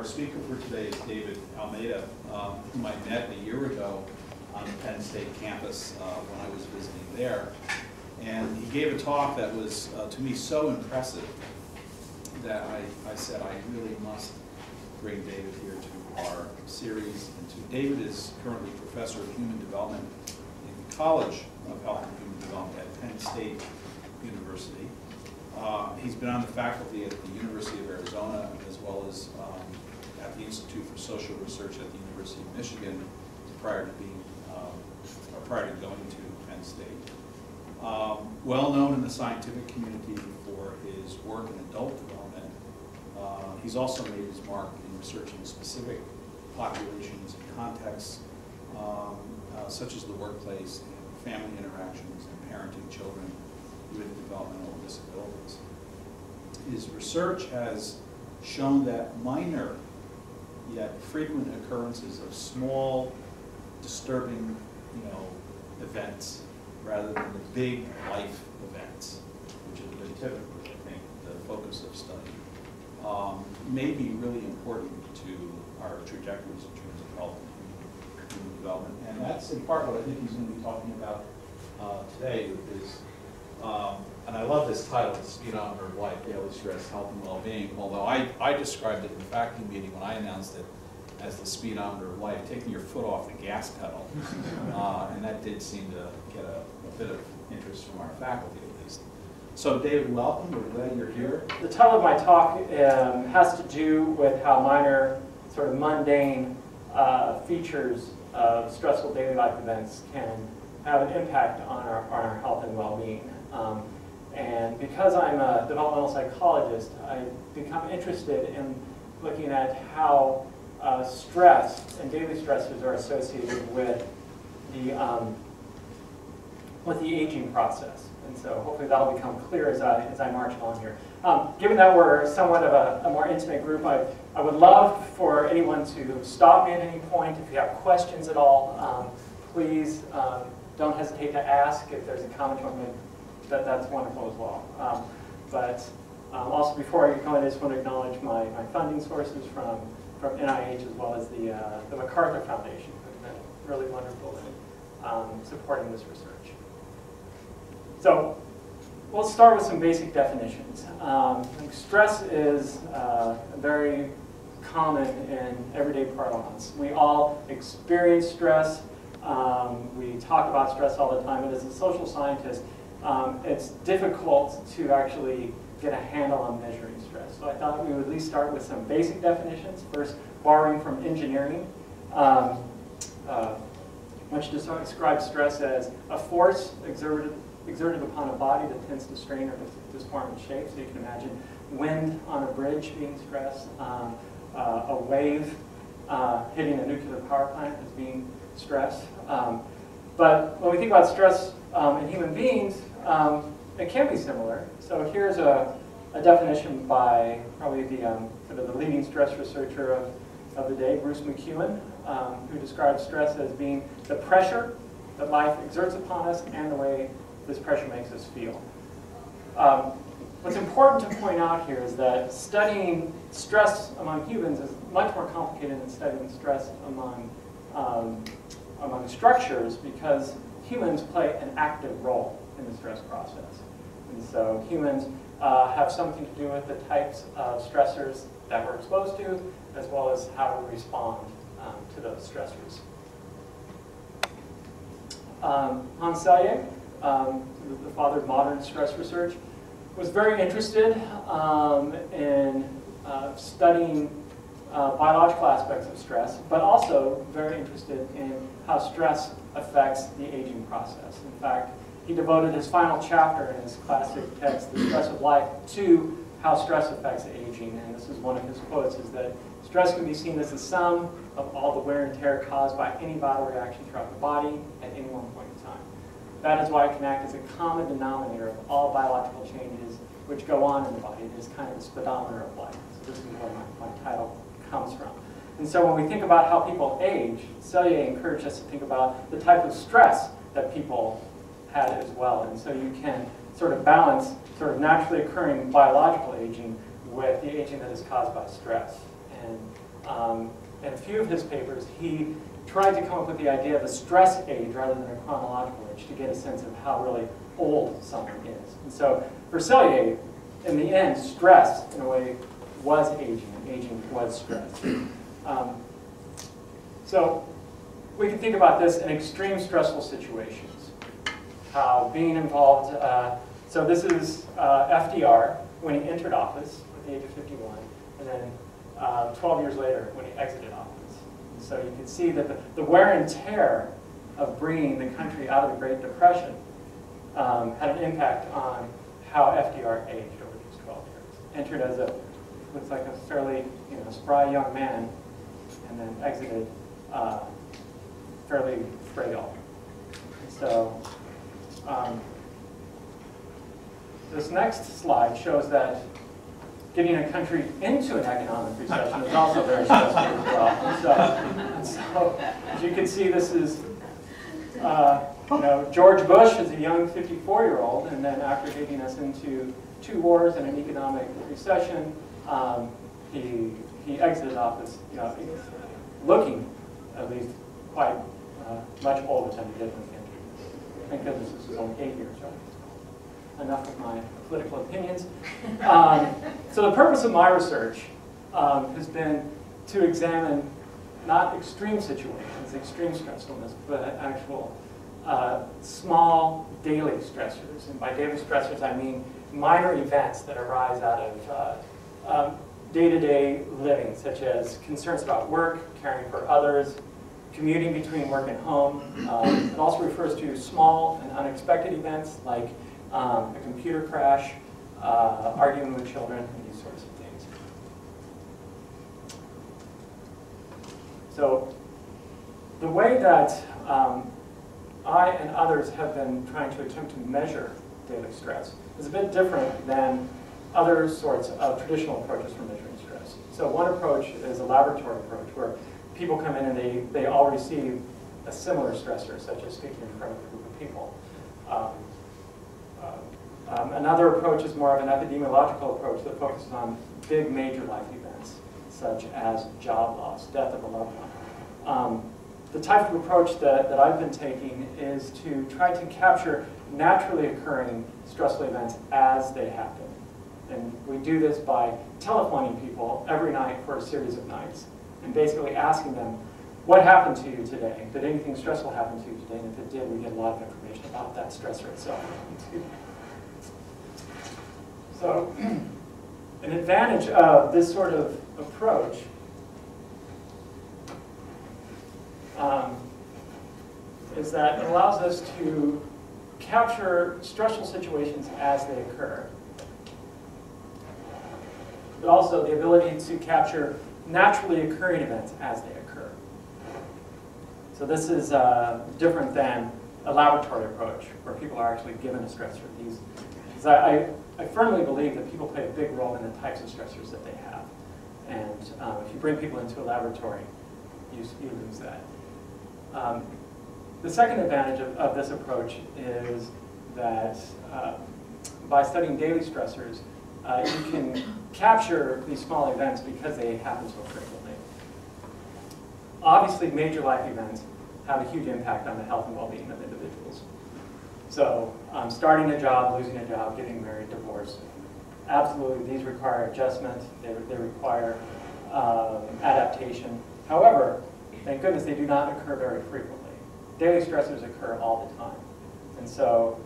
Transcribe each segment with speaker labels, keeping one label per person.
Speaker 1: Our speaker for today is David Almeida, whom I met a year ago on the Penn State campus when I was visiting there. And he gave a talk that was, to me, so impressive that I said I really must bring David here to our series. David is currently Professor of Human Development in the College of Health and Human Development at Penn State University. He's been on the faculty at the University of Arizona as well as at the Institute for Social Research at the University of Michigan prior to going to Penn State. Well known in the scientific community for his work in adult development. He's also made his mark in researching specific populations and contexts such as the workplace and family interactions and parenting children with developmental disabilities. His research has shown that minor yet frequent occurrences of small, disturbing, events rather than the big life events, which have been typically, I think, the focus of study, may be really important to our trajectories in terms of health and human development. And that's in part what I think he's going to be talking about today with his, and I love this title, the Speedometer of Life, Daily Stress, Health and Well-Being, although I described it in the faculty meeting when I announced it as the speedometer of life, taking your foot off the gas pedal. And that did seem to get a bit of interest from our faculty, at least. So David, welcome. We're glad you're here.
Speaker 2: The title of my talk has to do with how minor, sort of mundane features of stressful daily life events can have an impact on our health and well-being. And because I'm a developmental psychologist, I've become interested in looking at how stress and daily stressors are associated with the aging process. And so hopefully that'll become clear as I march along here. Given that we're somewhat of a more intimate group, I would love for anyone to stop me at any point. If you have questions at all, please don't hesitate to ask. If there's a comment you want to make, that's wonderful as well. But also before I get going, I just want to acknowledge my funding sources from NIH as well as the MacArthur Foundation, who've been really wonderful in supporting this research. So we'll start with some basic definitions. Stress is very common in everyday parlance. We all experience stress. We talk about stress all the time, and as a social scientist, it's difficult to actually get a handle on measuring stress. So I thought we would at least start with some basic definitions. First, borrowing from engineering, which describes stress as a force exerted upon a body that tends to strain or disform its shape. So you can imagine wind on a bridge being stress, a wave hitting a nuclear power plant as being stress. But when we think about stress in human beings, it can be similar. So here's a definition by probably the leading stress researcher of the day, Bruce McEwen, who describes stress as being the pressure that life exerts upon us and the way this pressure makes us feel. What's important to point out here is that studying stress among humans is much more complicated than studying stress among structures, because humans play an active role in the stress process. And so humans have something to do with the types of stressors that we're exposed to, as well as how we respond to those stressors. Hans Selye, the father of modern stress research, was very interested in studying biological aspects of stress, but also very interested in how stress affects the aging process. In fact, he devoted his final chapter in his classic text, The Stress of Life, to how stress affects aging. And this is one of his quotes, is that stress can be seen as the sum of all the wear and tear caused by any vital reaction throughout the body at any one point in time. That is why it can act as a common denominator of all biological changes which go on in the body. It is kind of the speedometer of life. So this is where my title comes from. And so when we think about how people age, Selye encouraged us to think about the type of stress that people had as well. And so you can sort of balance sort of naturally occurring biological aging with the aging that is caused by stress. And in a few of his papers, he tried to come up with the idea of a stress age rather than a chronological age to get a sense of how really old someone is. And so for Selye, in the end, stress, in a way, was aging, and aging was stress. So we can think about this in extreme stressful situations. How being involved, so this is FDR when he entered office at the age of 51, and then 12 years later when he exited office. And so you can see that the wear and tear of bringing the country out of the Great Depression had an impact on how FDR aged over these 12 years. Entered as looks like a fairly spry young man, and then exited fairly frail. So this next slide shows that getting a country into an economic recession is also very stressful as well. And so as you can see, this is George Bush is a young 54-year-old, and then after taking us into 2 wars and an economic recession, he exited office, looking at least quite much older than he did when he entered. Thank goodness this was only 8 years, right? Enough of my political opinions. So the purpose of my research has been to examine not extreme situations, extreme stressfulness, but actual small daily stressors. And by daily stressors, I mean minor events that arise out of day-to-day living, such as concerns about work, caring for others, commuting between work and home. It also refers to small and unexpected events like a computer crash, arguing with children, and these sorts of things. So the way that I and others have been trying to attempt to measure daily stress is a bit different than other sorts of traditional approaches for measuring stress. So one approach is a laboratory approach where people come in and they all receive a similar stressor, such as speaking in front of a group of people. Another approach is more of an epidemiological approach that focuses on big major life events, such as job loss, death of a loved one. The type of approach that I've been taking is to try to capture naturally occurring stressful events as they happen. And we do this by telephoning people every night for a series of nights and basically asking them, what happened to you today? Did anything stressful happen to you today? And if it did, we get a lot of information about that stressor itself. So an advantage of this sort of approach is that it allows us to capture stressful situations as they occur, but also the ability to capture naturally occurring events as they occur. So this is different than a laboratory approach where people are actually given a stressor. I firmly believe that people play a big role in the types of stressors that they have. And if you bring people into a laboratory, you lose that. The second advantage of this approach is that by studying daily stressors, you can capture these small events because they happen so frequently. Obviously, major life events have a huge impact on the health and well-being of individuals. So starting a job, losing a job, getting married, divorce, absolutely these require adjustment, they require adaptation. However, thank goodness they do not occur very frequently. Daily stressors occur all the time. And so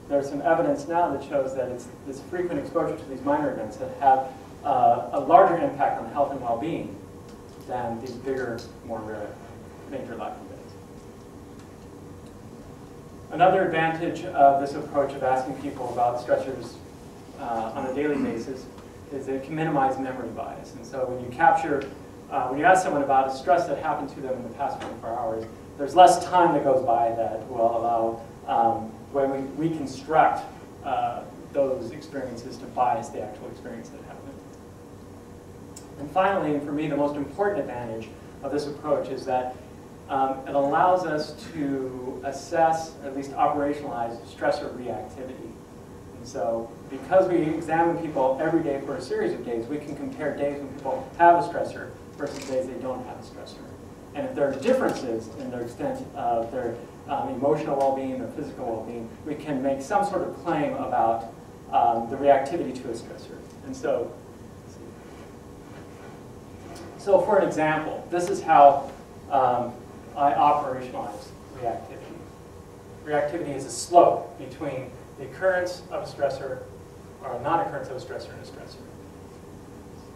Speaker 2: there's some evidence now that shows that it's this frequent exposure to these minor events that have a larger impact on health and well-being than these bigger, more rare major life events. Another advantage of this approach of asking people about stressors on a daily basis is that it can minimize memory bias. And so when you capture, when you ask someone about a stress that happened to them in the past 24 hours, there's less time that goes by that will allow when we reconstruct those experiences to bias the actual experience that happened. And finally, and for me, the most important advantage of this approach is that it allows us to assess, at least operationalize, stressor reactivity. And so because we examine people every day for a series of days, we can compare days when people have a stressor versus days they don't have a stressor. And if there are differences in their extent of their emotional well-being, their physical well-being, we can make some sort of claim about the reactivity to a stressor. And so for an example, this is how I operationalize reactivity. Reactivity is a slope between the occurrence of a stressor or a non-occurrence of a stressor and a stressor.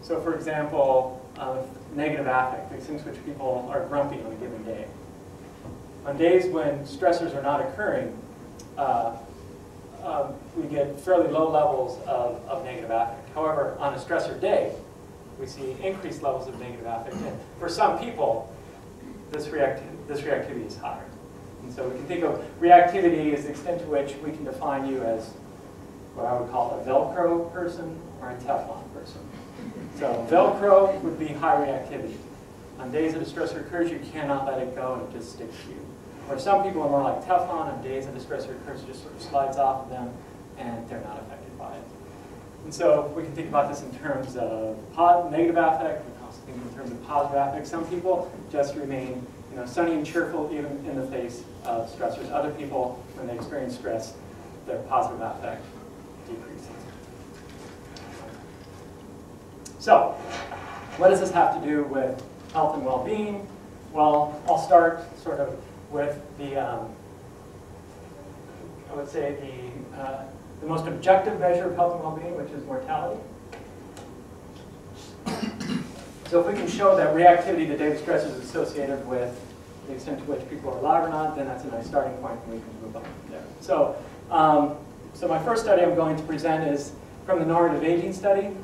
Speaker 2: So for example, negative affect, the extent to which people are grumpy on a given day. On days when stressors are not occurring, we get fairly low levels of negative affect. However, on a stressor day, we see increased levels of negative affect. And for some people, this reactivity is higher. And so we can think of reactivity as the extent to which we can define you as what I would call a Velcro person or a Teflon person. So Velcro would be high reactivity. On days that a stressor occurs, you cannot let it go and it just sticks to you. Or some people are more like Teflon. On days that a stressor occurs, it just sort of slides off of them and they're not affected by it. And so we can think about this in terms of negative affect. We can also think in terms of positive affect. Some people just remain sunny and cheerful even in the face of stressors. Other people, when they experience stress, their positive affect decreases. So, what does this have to do with health and well-being? Well, I'll start sort of with the, I would say the most objective measure of health and well-being, which is mortality. So if we can show that reactivity to daily stress is associated with the extent to which people are alive or not, then that's a nice starting point and we can move on from there. So, so my first study I'm going to present is from the normative aging study.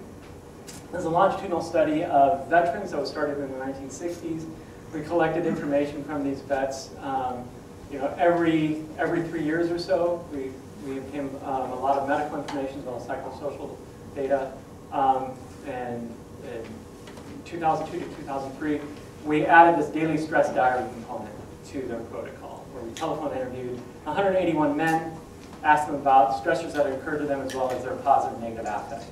Speaker 2: This is a longitudinal study of veterans that was started in the 1960s. We collected information from these vets. Every 3 years or so, we obtained a lot of medical information as well as psychosocial data. And in 2002 to 2003, we added this daily stress diary component to their protocol, where we telephone interviewed 181 men, asked them about stressors that occurred to them as well as their positive and negative affect.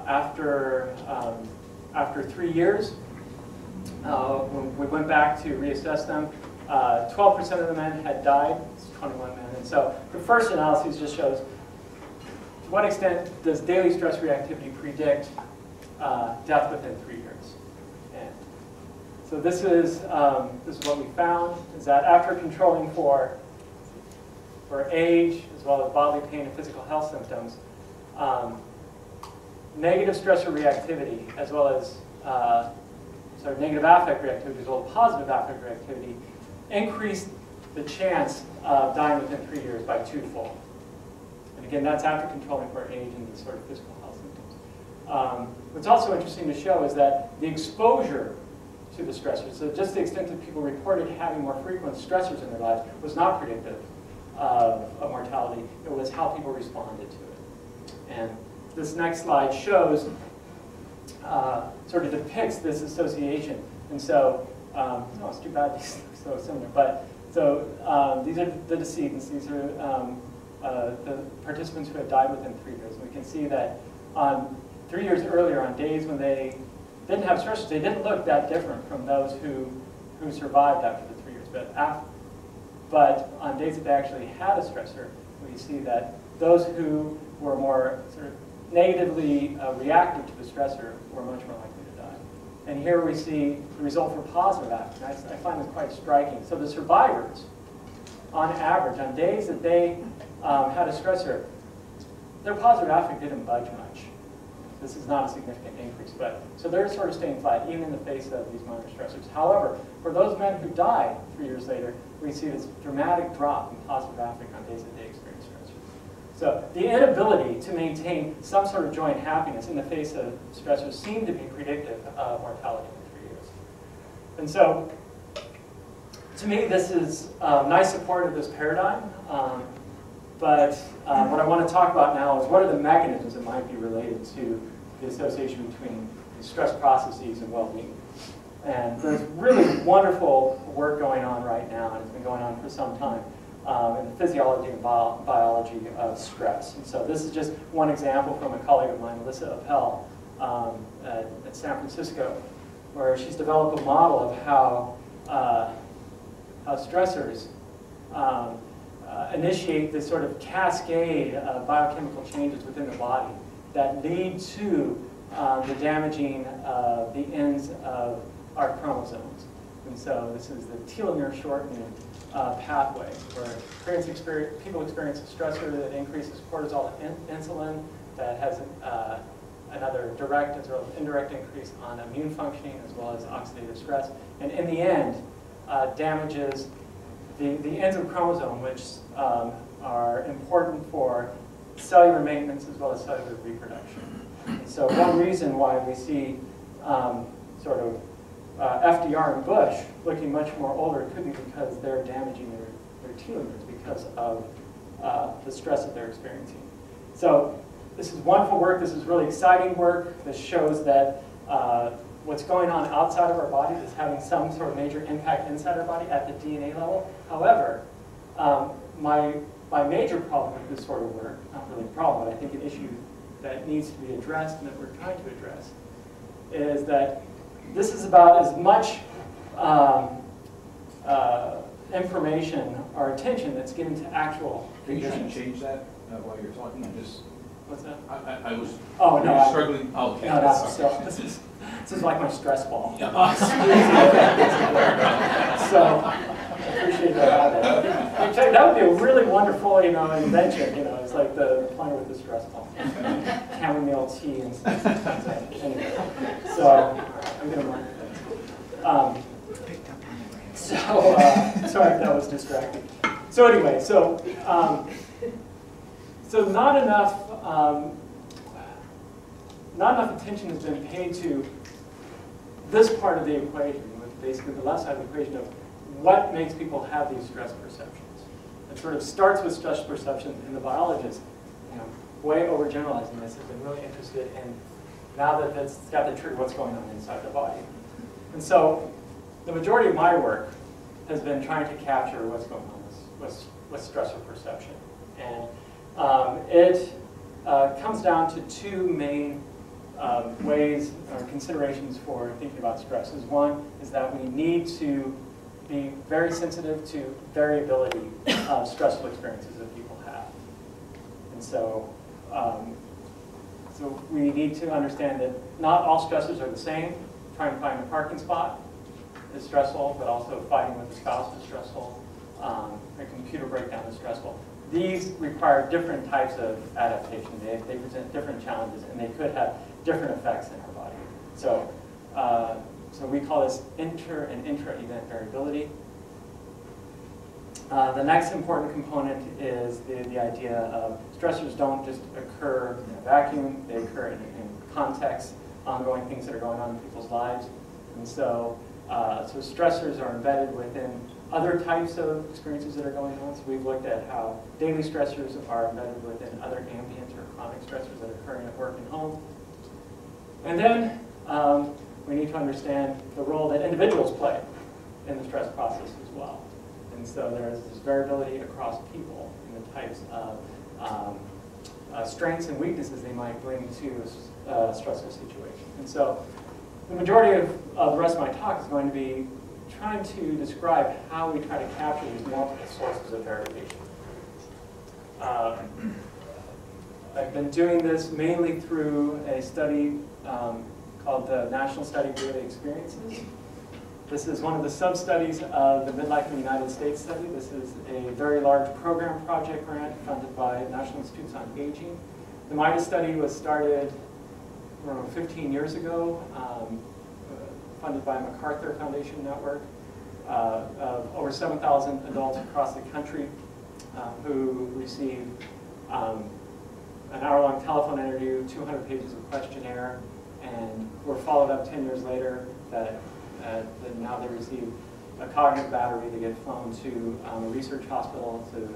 Speaker 2: After 3 years, when we went back to reassess them, 12% of the men had died. It's 21 men. And so the first analysis just shows to what extent does daily stress reactivity predict death within 3 years. And so this is what we found, is that after controlling for age as well as bodily pain and physical health symptoms, negative stressor reactivity as well as negative affect reactivity as well as positive affect reactivity increased the chance of dying within 3 years by twofold. And again, that's after controlling for age and these sort of physical health symptoms. What's also interesting to show is that the exposure to the stressors, so just the extent that people reported having more frequent stressors in their lives, was not predictive of mortality. It was how people responded to it. And this next slide shows, sort of depicts this association. And so, no, it's too bad these are so similar. But so these are the decedents. These are the participants who had died within 3 years. And we can see that 3 years earlier, on days when they didn't have stressors, they didn't look that different from those who survived after the 3 years. But on days that they actually had a stressor, we see that those who were more sort of negatively reactive to the stressor were much more likely to die. And here we see the result for positive affect. I find this quite striking. So the survivors, on average, on days that they had a stressor, their positive affect didn't budge much. This is not a significant increase, but so they're sort of staying flat even in the face of these minor stressors. However, for those men who died 3 years later, we see this dramatic drop in positive affect on days that they experienced stressors. So the inability to maintain some sort of joy and happiness in the face of stressors seemed to be predictive of mortality in 3 years. And so, to me, this is nice support of this paradigm. But what I want to talk about now is what are the mechanisms that might be related to the association between the stress processes and well-being. And there's really wonderful work going on right now, and it's been going on for some time, in the physiology and biology of stress. And so this is just one example from a colleague of mine, Alyssa Appel, at San Francisco, where she's developed a model of how stressors initiate this sort of cascade of biochemical changes within the body that lead to the damaging of the ends of our chromosomes. And so this is the telomere shortening pathway, where people experience a stressor that increases cortisol and insulin, that has another direct as well as indirect increase on immune functioning as well as oxidative stress, and in the end damages the ends of chromosome, which are important for cellular maintenance as well as cellular reproduction. And so one reason why we see sort of FDR and Bush looking much more older could be because they're damaging their telomeres because of the stress that they're experiencing. So this is wonderful work. This is really exciting work. This shows that what's going on outside of our bodies is having some sort of major impact inside our body at the DNA level. However, my major problem with this sort of work, not really a problem, but I think an issue that needs to be addressed and that we're trying to address, is that this is about as much information or attention that's given to actual conditions.
Speaker 3: Can you change that while you're talking? I'm just.
Speaker 2: What's that?
Speaker 3: I was.
Speaker 2: Oh no.
Speaker 3: Struggling. Oh, okay.
Speaker 2: No, no. So this is like my stress ball.
Speaker 3: Yeah.
Speaker 2: So I appreciate that. That would be a really wonderful, invention. It's like the playing with the stress ball, chamomile tea and stuff. Anyway, so I'm gonna mark that. Sorry if that was distracting. So anyway, so not enough attention has been paid to this part of the equation, with basically the left side of the equation of what makes people have these stress perceptions. It sort of starts with stress perceptions, and the biologists, way overgeneralizing this, have been really interested in, now that it's got the trigger, what's going on inside the body. And so the majority of my work has been trying to capture what's going on with stressor perception. And it comes down to two main ways or considerations for thinking about stresses. One is that we need to be very sensitive to variability of stressful experiences that people have. And so, so we need to understand that not all stressors are the same. Trying to find a parking spot is stressful, but also fighting with a spouse is stressful. A computer breakdown is stressful. These require different types of adaptation. They present different challenges, and they could have different effects in our body. So, so we call this inter and intra-event variability. The next important component is the idea of stressors don't just occur in a vacuum. They occur in context, ongoing things that are going on in people's lives. And so, so stressors are embedded within other types of experiences that are going on. So we've looked at how daily stressors are embedded within other ambient or chronic stressors that are occurring at work and home. And then we need to understand the role that individuals play in the stress process as well. And so there's this variability across people in the types of strengths and weaknesses they might bring to a stressful situation. And so the majority of the rest of my talk is going to be trying to describe how we try to capture these multiple sources of variation. I've been doing this mainly through a study called the National Study of Daily Experiences. This is one of the sub-studies of the Midlife in the United States study. This is a very large program project grant funded by National Institutes on Aging. The MIDAS study was started 15 years ago, funded by MacArthur Foundation network of over 7,000 adults across the country who received an hour-long telephone interview, 200 pages of questionnaire, and were followed up 10 years later that now they receive a cognitive battery to get flown to a research hospital to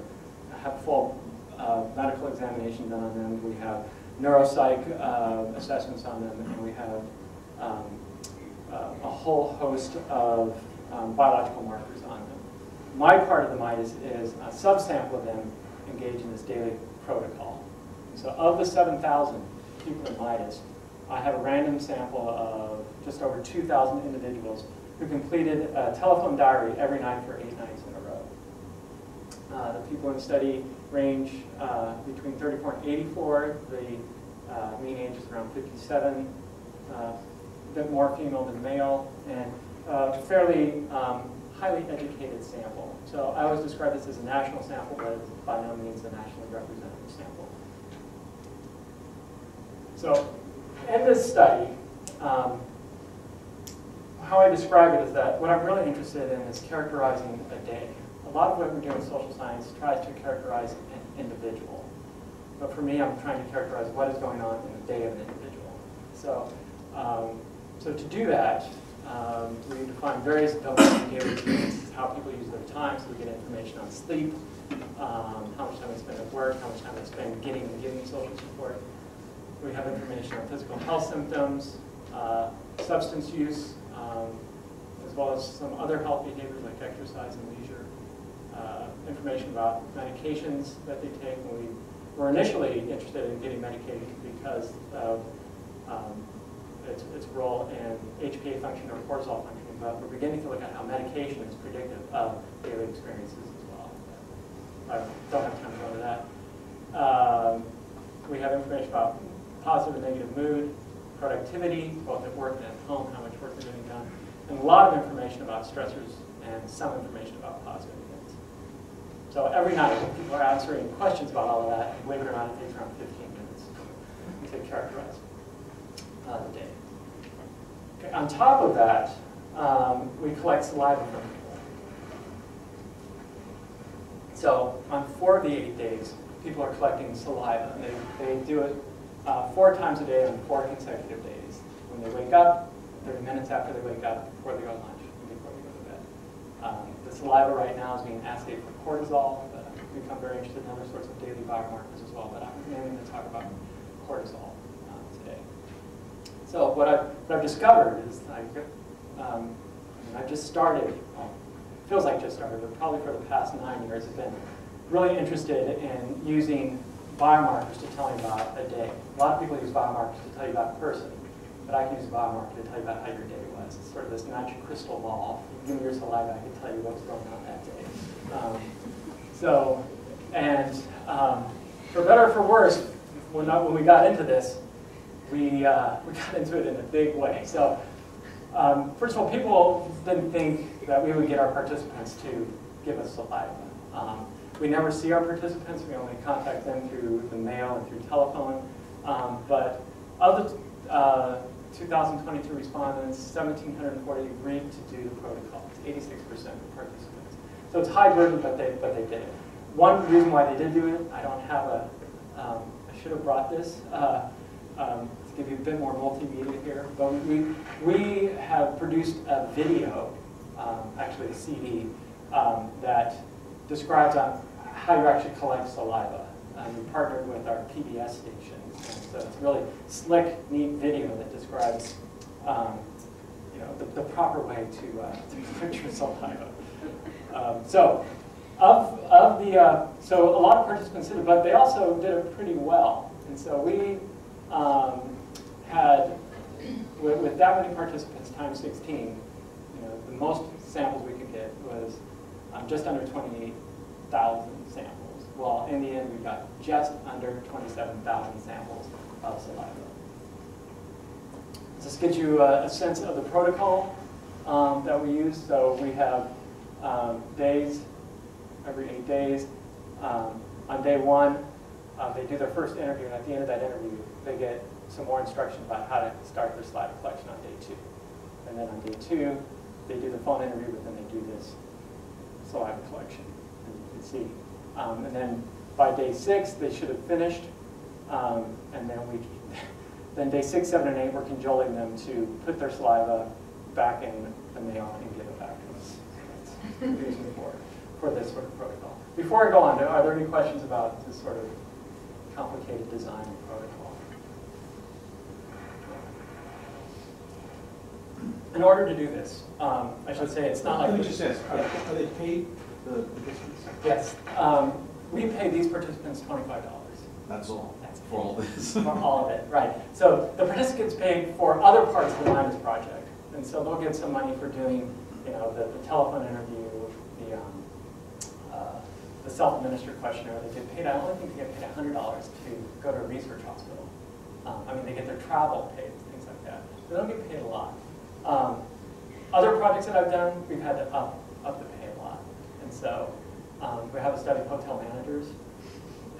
Speaker 2: have full medical examination done on them. We have neuropsych assessments on them, and we have a whole host of biological markers on them. My part of the MIDAS is a subsample of them engage in this daily protocol. So of the 7,000 people in MIDAS, I have a random sample of just over 2,000 individuals who completed a telephone diary every night for 8 nights in a row. The people in the study range between 34 and 84. The mean age is around 57, a bit more female than male, and fairly highly educated sample. So I always describe this as a national sample, but it's by no means a nationally representative sample. So in this study, how I describe it is that what I'm really interested in is characterizing a day. A lot of what we do in social science tries to characterize an individual. But for me, I'm trying to characterize what is going on in the day of an individual. So, so to do that, we define various domains, daily experiences, how people use their time, so we get information on sleep, how much time they spend at work, how much time they spend getting and giving social support. We have information on physical health symptoms, substance use, as well as some other health behaviors like exercise and leisure. Information about medications that they take. And we were initially interested in getting medicated because of its role in HPA function or cortisol functioning, but we're beginning to look at how medication is predictive of daily experiences as well. I don't have time to go into that. We have information about positive and negative mood, productivity, both at work and at home, how much work they're getting done, and a lot of information about stressors and some information about positive events. So every night, people are answering questions about all of that, and believe it or not, it takes around 15 minutes to characterize the day. Okay, on top of that, we collect saliva from people. So on 4 of the 8 days, people are collecting saliva, and they do it 4 times a day on 4 consecutive days. When they wake up, 30 minutes after they wake up, before they go to lunch, and before they go to bed. The saliva right now is being assayed for cortisol, but I've become very interested in other sorts of daily biomarkers as well, but I'm mainly going to talk about cortisol today. So what I've discovered is I've just started, well, it feels like just started, but probably for the past 9 years, I've been really interested in using biomarkers to tell you about a day. A lot of people use biomarkers to tell you about a person, but I can use a biomarker to tell you about how your day was. It's sort of this magic crystal ball. If you give me your saliva, I can tell you what's going on that day. For better or for worse, when we got into this, we got into it in a big way. So first of all, people didn't think that we would get our participants to give us saliva. We never see our participants. We only contact them through the mail and through telephone. But of the 2022 respondents, 1,740 agreed to do the protocol. It's 86% of participants. So it's high burden, but they did it. One reason why they did do it, I don't have a, I should have brought this to give you a bit more multimedia here. But we have produced a video, actually a CD, that describes how you actually collect saliva. We partnered with our PBS station, and so it's a really slick, neat video that describes, the proper way to collect your saliva. So a lot of participants did it, but they also did it pretty well. And so we had, with that many participants times 16, the most samples we could get was just under 28,000 samples. Well, in the end, we got just under 27,000 samples of saliva. This gives you a sense of the protocol that we use. So we have days, every 8 days. On day 1, they do their first interview, and at the end of that interview, they get some more instruction about how to start their saliva collection on day 2. And then on day 2, they do the phone interview, but then they do this saliva collection, as you can see. And then by day 6, they should have finished. And then day 6, 7, and 8, we're cajoling them to put their saliva back in the mail and give it back to us. That's the reason for this sort of protocol. Before I go on, are there any questions about this sort of complicated design and protocol? In order to do this, I should say it's not like...
Speaker 3: Let me just ask, are they paid, the participants?
Speaker 2: Yes. We pay these participants $25.
Speaker 3: That's all,
Speaker 2: That's
Speaker 3: for all this.
Speaker 2: For all of it, right. So the participants pay for other parts of the Minus project. And so they'll get some money for doing, you know, the telephone interview, the self-administered questionnaire. They get paid, I only think they get paid $100 to go to a research hospital. I mean, they get their travel paid, things like that. They don't get paid a lot. Other projects that I've done, we've had to up the pay a lot. And so we have a study of hotel managers,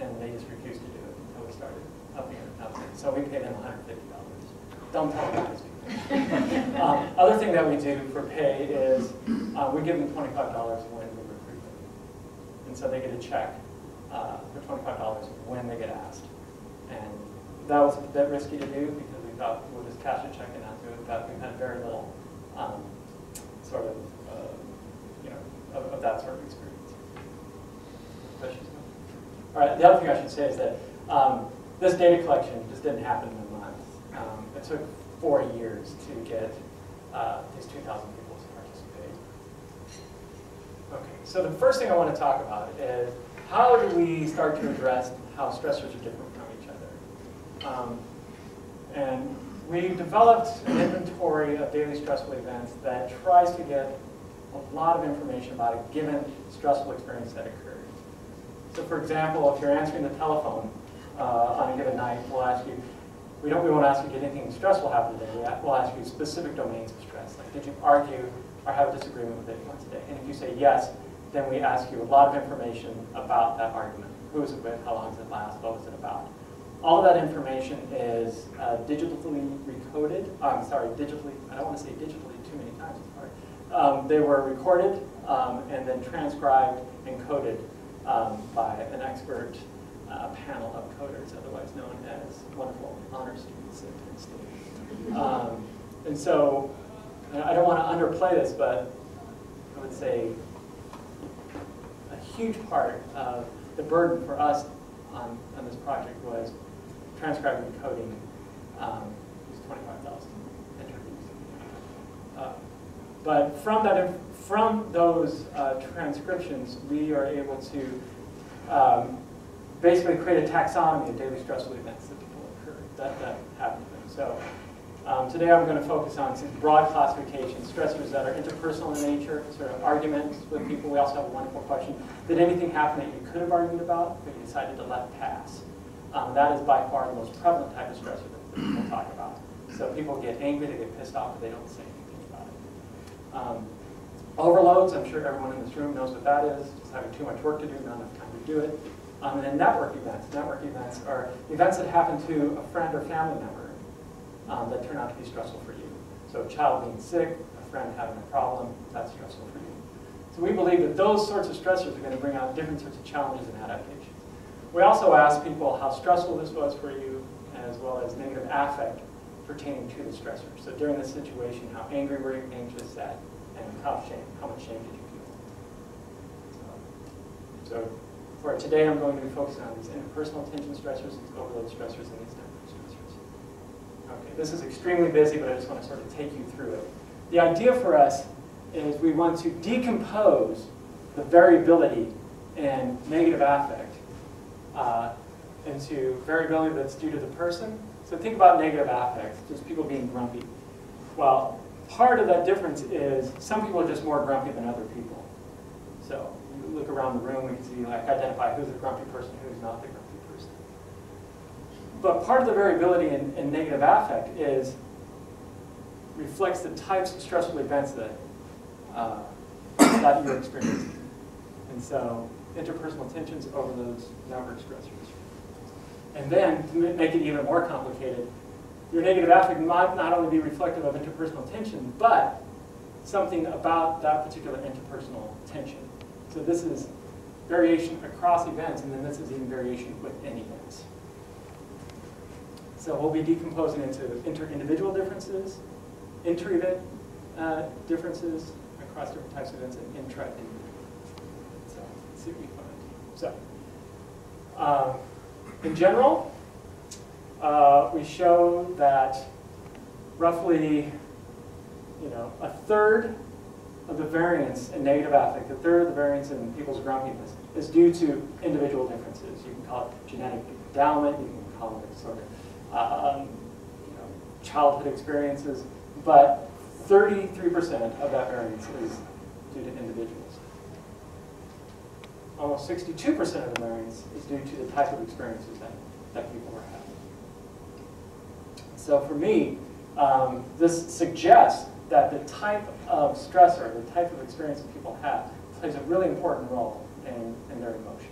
Speaker 2: and they just refused to do it until we started upping it. So we pay them $150. Don't tell them guys. Other thing that we do for pay is we give them $25 when we recruit them. And so they get a check for $25 when they get asked. And that was a bit risky to do because we thought we'll just cash a check and not do it, but we've had very little sort of, you know, of that sort of experience. Questions? All right, the other thing I should say is that this data collection just didn't happen in a month. It took 4 years to get these 2,000 people to participate. Okay, so the first thing I want to talk about is how do we start to address how stressors are different from each other? And we developed an inventory of daily stressful events that tries to get a lot of information about a given stressful experience that occurred. So for example, if you're answering the telephone on a given night, we'll ask you, we won't ask you, did anything stressful happen today? We'll ask you specific domains of stress. Like, did you argue or have a disagreement with anyone today? And if you say yes, then we ask you a lot of information about that argument. Who was it with? How long does it last? What was it about? All of that information is digitally recoded. Digitally, I don't want to say digitally too many times. They were recorded and then transcribed and coded by an expert panel of coders, otherwise known as wonderful honor students at Penn State. And so, I don't want to underplay this, but I would say a huge part of the burden for us on this project was transcribing and coding these 25,000 interviews. But from those transcriptions, we are able to basically create a taxonomy of daily stressful events that people occur, that happen to them. So today I'm going to focus on some broad classifications, stressors that are interpersonal in nature, sort of arguments with people. We also have a wonderful question. Did anything happen that you could have argued about, but you decided to let pass? That is by far the most prevalent type of stressor that people talk about. So people get angry, they get pissed off, but they don't say anything about it. Overloads, I'm sure everyone in this room knows what that is, just having too much work to do, not enough time to do it. And then network events. Network events are events that happen to a friend or family member that turn out to be stressful for you. So a child being sick, a friend having a problem, that's stressful for you. So we believe that those sorts of stressors are going to bring out different sorts of challenges and adaptations. We also asked people how stressful this was for you, as well as negative affect pertaining to the stressor. So during this situation, how angry were you, anxious, sad, and how much shame did you feel? So for today, I'm going to be focusing on these interpersonal tension stressors, these overload stressors, and these network stressors. Okay, this is extremely busy, but I just want to sort of take you through it. The idea for us is we want to decompose the variability in negative affect into variability that's due to the person. So think about negative affect, just people being grumpy. Well, part of that difference is some people are just more grumpy than other people. So you look around the room, we can see, like, identify who's the grumpy person, who's not the grumpy person. But part of the variability in negative affect reflects the types of stressful events that you're experiencing. And so interpersonal tensions, overloads, network stressors. And then, to make it even more complicated, your negative affect might not only be reflective of interpersonal tension, but something about that particular interpersonal tension. So this is variation across events, and then this is even variation within events. So we'll be decomposing into inter-individual differences, inter-event differences across different types of events, and intra-individual. So let's see what we find. So in general, we show that roughly, a third of the variance in negative affect, a third of the variance in people's grumpiness, is due to individual differences. You can call it genetic endowment, you can call it sort of childhood experiences, but 33% of that variance is due to individuals. Almost 62% of the variance is due to the type of experiences that people are having. So for me, this suggests that the type of stressor, the type of experience that people have, plays a really important role in their emotions.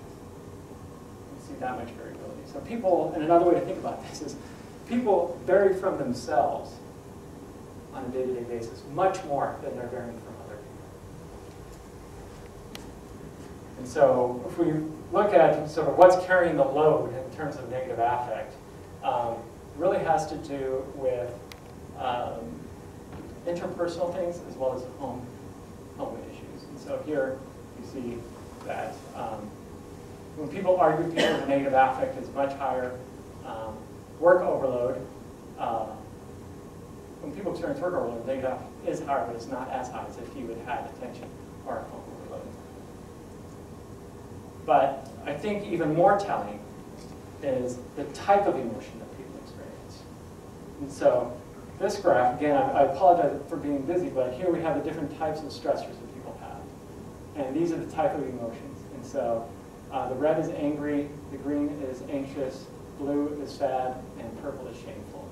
Speaker 2: You see that much variability. So people, and another way to think about this is, people vary from themselves on a day-to-day basis much more than they're varying from other people. And so if we look at sort of what's carrying the load in terms of negative affect, really has to do with interpersonal things as well as home issues. And so here you see that when people argue, people with negative affect is much higher. Work overload, when people experience work overload, negative affect is higher, but it's not as high as if you had had attention or home overload. But I think even more telling is the type of emotion that people experience. And so this graph, again, I apologize for being busy, but here we have the different types of stressors that people have. And these are the type of emotions. And so the red is angry, the green is anxious, blue is sad, and purple is shameful.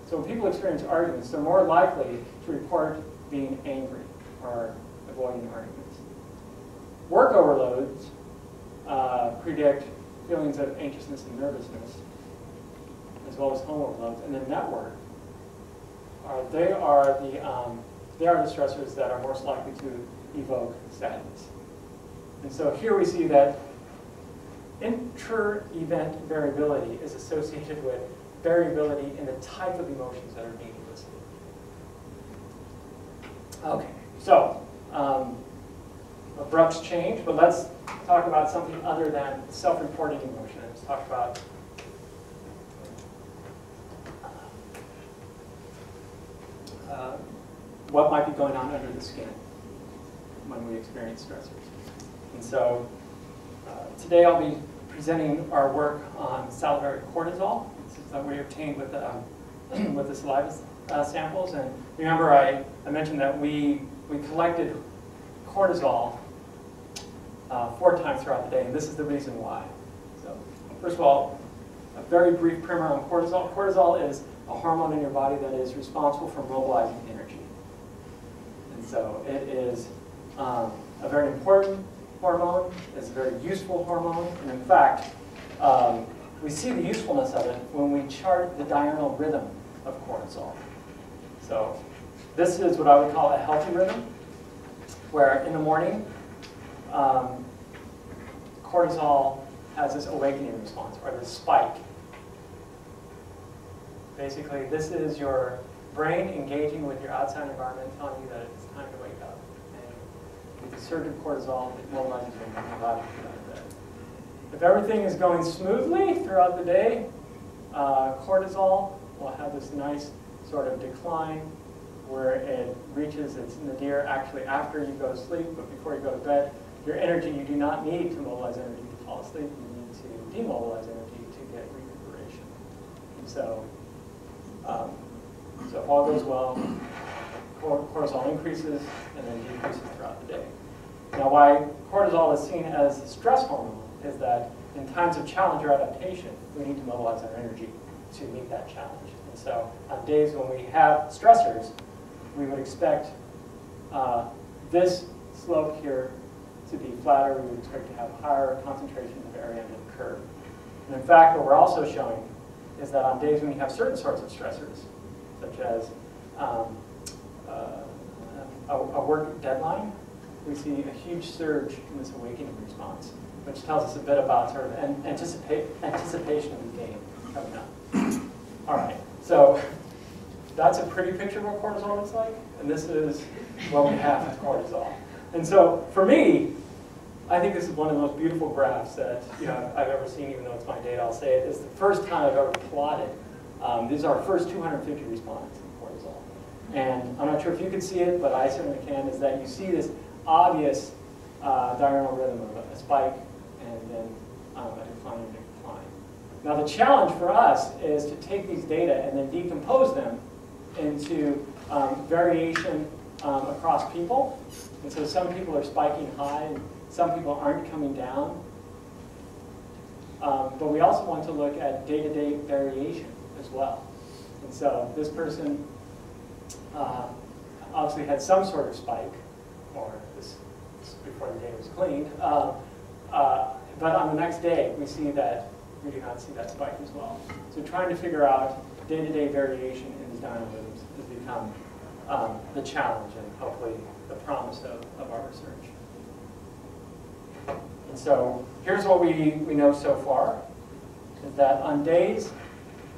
Speaker 2: So when people experience arguments, they're more likely to report being angry or avoiding arguments. Work overloads predict feelings of anxiousness and nervousness, as well as home overloads. And the network, they are the stressors that are most likely to evoke sadness. And so here we see that inter-event variability is associated with variability in the type of emotions that are being listed. Okay, so abrupt change, but let's talk about something other than self-reported emotion. Let's talk about what might be going on under the skin when we experience stressors. And so today I'll be presenting our work on salivary cortisol. This is that we obtained with the saliva samples. And remember, I mentioned that we collected cortisol 4 times throughout the day, and this is the reason why. So first of all, a very brief primer on cortisol. Cortisol is a hormone in your body that is responsible for mobilizing energy. And so it is a very important hormone. It's a very useful hormone. And in fact, we see the usefulness of it when we chart the diurnal rhythm of cortisol. So this is what I would call a healthy rhythm, where in the morning, cortisol has this awakening response, or this spike. Basically, this is your brain engaging with your outside environment, telling you that it's time to wake up. And with the surge of cortisol, it mobilizes your body to get out of bed. If everything is going smoothly throughout the day, cortisol will have this nice sort of decline where it reaches its nadir actually after you go to sleep, but before you go to bed. Your energy, you do not need to mobilize energy to fall asleep. You need to demobilize energy to get recuperation. And so, so if all goes well, cortisol increases and then decreases throughout the day. Now, why cortisol is seen as a stress hormone is that in times of challenge or adaptation, we need to mobilize our energy to meet that challenge. And so on days when we have stressors, we would expect this slope here to be flatter. We would expect to have higher concentration of area under the curve. And in fact, what we're also showing is that on days when you have certain sorts of stressors, such as a work deadline, we see a huge surge in this awakening response, which tells us a bit about sort of anticipation of the game coming up. All right, so that's a pretty picture of what cortisol looks like, and this is what we have with cortisol. And so for me, I think this is one of the most beautiful graphs that I've ever seen, even though it's my data, I'll say it. It's the first time I've ever plotted. These are our first 250 respondents in cortisol. And I'm not sure if you can see it, but I certainly can, is that you see this obvious diurnal rhythm of a spike and then a decline and a decline. Now the challenge for us is to take these data and then decompose them into variation across people. And so some people are spiking high and some people aren't coming down. But we also want to look at day-to-day variation as well. And so this person obviously had some sort of spike, or this before the data was cleaned. But on the next day, we see that we do not see that spike as well. So trying to figure out day-to-day variation in these diurnal rhythms has become the challenge and hopefully the promise of our research. And so here's what we know so far, is that on days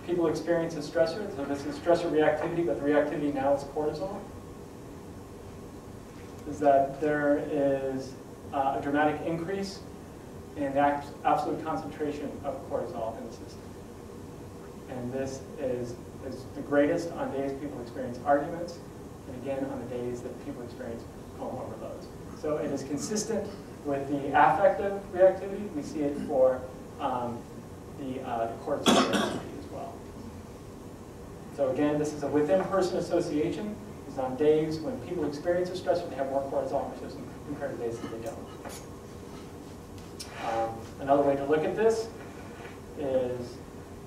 Speaker 2: people experience a stressor, so this is stressor reactivity, but the reactivity now is cortisol, is that there is a dramatic increase in the absolute concentration of cortisol in the system. And this is the greatest on days people experience arguments, and again on the days that people experience home overloads. So it is consistent with the affective reactivity. We see it for the cortisol reactivity as well. So again, this is a within-person association. It's on days when people experience a stressor, they have more cortisol in their system compared to days that they don't. Another way to look at this is,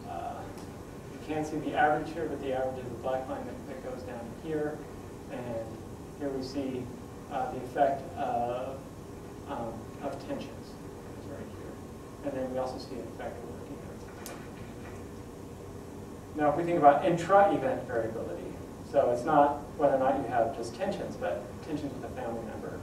Speaker 2: you can't see the average here, but the average is the black line that goes down here. And here we see the effect of tensions, it's right here. And then we also see an effect of working hours. Now, if we think about intra-event variability, so it's not whether or not you have just tensions, but tensions with a family member.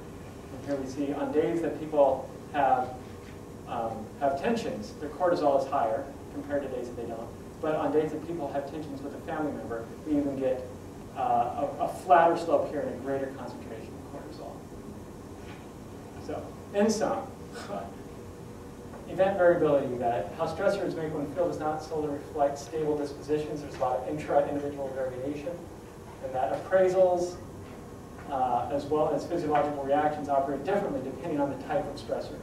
Speaker 2: And here we see on days that people have tensions, their cortisol is higher compared to days that they don't. But on days that people have tensions with a family member, we even get a flatter slope here and a greater concentration of cortisol. So, in sum, event variability, that how stressors make one feel does not solely reflect stable dispositions. There's a lot of intra-individual variation, and that appraisals as well as physiological reactions operate differently depending on the type of stressor.